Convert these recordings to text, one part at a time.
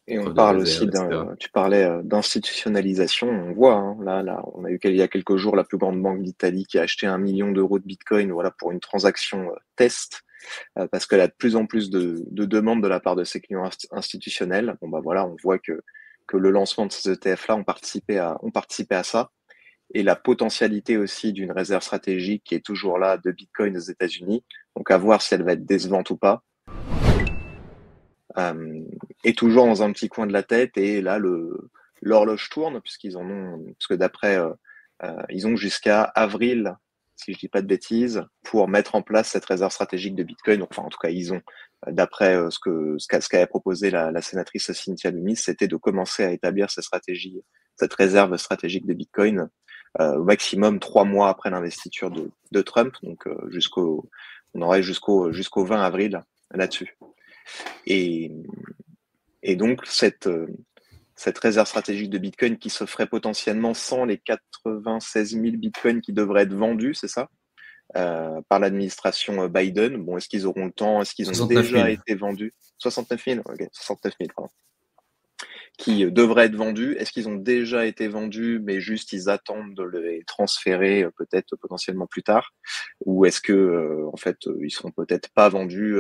Et on preuve de parle aussi réserve, etc. tu parlais d'institutionnalisation. On voit, hein, là, on a eu il y a quelques jours la plus grande banque d'Italie qui a acheté 1 million d'euros de Bitcoin, voilà, pour une transaction test, parce qu'elle a de plus en plus de demandes de la part de ses clients institutionnels. Bon, bah voilà, on voit que le lancement de ces ETF-là ont participé à ça. Et la potentialité aussi d'une réserve stratégique qui est toujours là de Bitcoin aux États-Unis. Donc à voir si elle va être décevante ou pas. Est toujours dans un petit coin de la tête, et là l'horloge tourne parce que d'après ils ont jusqu'à avril, si je dis pas de bêtises, pour mettre en place cette réserve stratégique de Bitcoin. Enfin, en tout cas, ils ont, d'après ce qu'avait proposé la sénatrice Cynthia Lummis, c'était de commencer à établir cette réserve stratégique de Bitcoin au maximum 3 mois après l'investiture de Trump. Donc on aurait jusqu'au 20 avril là-dessus. Et, et donc, cette réserve stratégique de Bitcoin qui se ferait potentiellement sans les 96 000 Bitcoins qui devraient être vendus, c'est ça, par l'administration Biden. Bon, est-ce qu'ils auront le temps? Est-ce qu'ils ont 69 déjà 000. été vendus? 69 000, ok, 69 000, pardon, qui devraient être vendus. Est-ce qu'ils ont déjà été vendus, mais juste ils attendent de les transférer peut-être potentiellement plus tard? Ou est-ce que en fait ils seront peut-être pas vendus,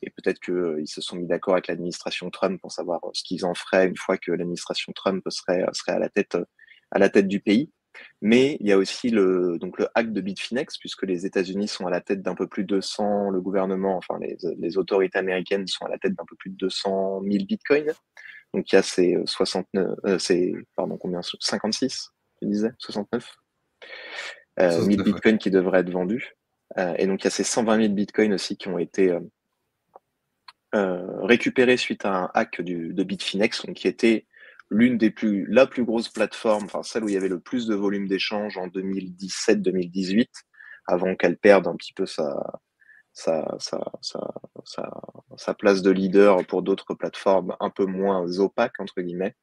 et peut-être que ils se sont mis d'accord avec l'administration Trump pour savoir ce qu'ils en feraient une fois que l'administration Trump serait à la tête du pays. Mais il y a aussi donc le hack de Bitfinex, puisque les États-Unis sont à la tête d'un peu plus de 200, le gouvernement, enfin les autorités américaines sont à la tête d'un peu plus de 200 000 bitcoins. Donc il y a ces 69, pardon, combien, 56, tu disais, 69 1000 69, ouais. bitcoins qui devraient être vendus. Et donc il y a ces 120 000 bitcoins aussi qui ont été récupérés suite à un hack de Bitfinex, donc qui était la plus grosse plateforme, enfin celle où il y avait le plus de volume d'échanges en 2017-2018, avant qu'elle perde un petit peu sa, sa, sa, sa, sa place de leader pour d'autres plateformes un peu moins opaques, entre guillemets.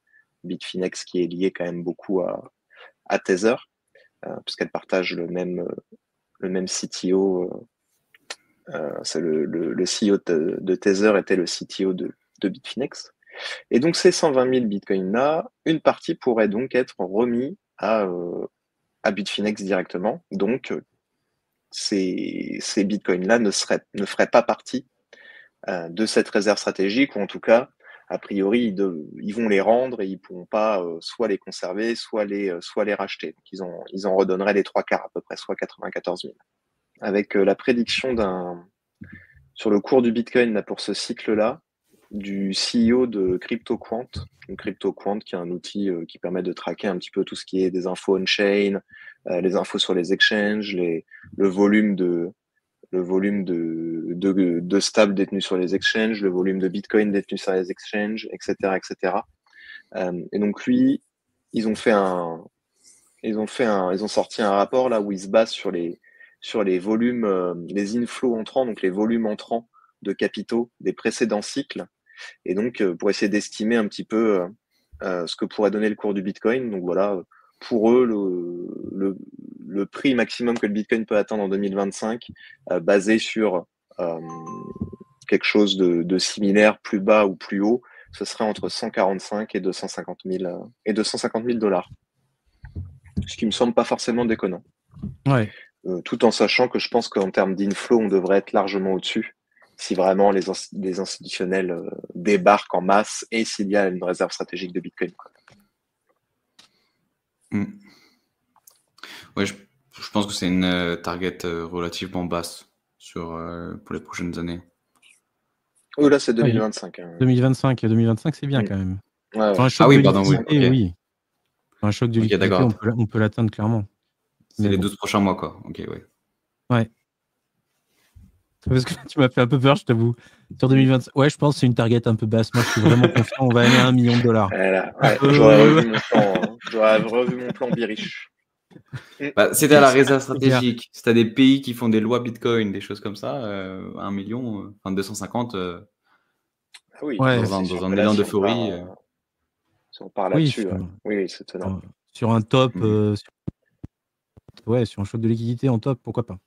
Bitfinex qui est lié quand même beaucoup à Tether, puisqu'elle partage le même CTO. C'est le CEO de Tether était le CTO de Bitfinex. Et donc ces 120 000 bitcoins-là, une partie pourrait donc être remis à Bitfinex directement. Donc ces bitcoins-là ne feraient pas partie de cette réserve stratégique, ou en tout cas, a priori, ils vont les rendre et ils pourront pas soit les conserver, soit les racheter. Donc ils en redonneraient les 3 quarts à peu près, soit 94 000. Avec la prédiction sur le cours du Bitcoin là, pour ce cycle-là, du CEO de CryptoQuant, donc CryptoQuant qui est un outil qui permet de traquer un petit peu tout ce qui est des infos on-chain, les infos sur les exchanges, le volume de stable détenus sur les exchanges, le volume de Bitcoin détenus sur les exchanges, etc., etc. Et donc lui, ils ont fait ils ont sorti un rapport là où ils se basent sur les volumes, les inflows entrants, donc les volumes entrants de capitaux des précédents cycles, et donc pour essayer d'estimer un petit peu ce que pourrait donner le cours du Bitcoin. Donc voilà, pour eux, le prix maximum que le Bitcoin peut atteindre en 2025, basé sur euh, quelque chose de similaire, plus bas ou plus haut, ce serait entre 145 et 250 000 $. Ce qui me semble pas forcément déconnant. Ouais. Tout en sachant que je pense qu'en termes d'inflow, on devrait être largement au-dessus si vraiment les institutionnels débarquent en masse et s'il y a une réserve stratégique de Bitcoin. Ouais, je pense que c'est une target relativement basse pour les prochaines années. Oh là, c'est 2025. 2025, c'est bien quand même. Ouais. Sur un choc de liquidité, okay. oui. Sur un choc de liquidité, on peut l'atteindre clairement. C'est les 12 prochains mois, quoi. Ok, ouais. Ouais. Parce que tu m'as fait un peu peur, je t'avoue. Sur 2025, ouais, je pense que c'est une target un peu basse. Moi, je suis vraiment confiant. On va aller à $1 million. Voilà, ouais, j'aurais revu mon plan. Hein. J'aurais revu mon plan Birish. Bah, c'était à la réserve stratégique. Si t'as des pays qui font des lois Bitcoin, des choses comme ça, 1 million, enfin 250, ah oui, ouais, dans un élan d'euphorie. Si on part oui, là-dessus, oui, c'est tenable. Sur un top, sur un choc de liquidité en top, pourquoi pas.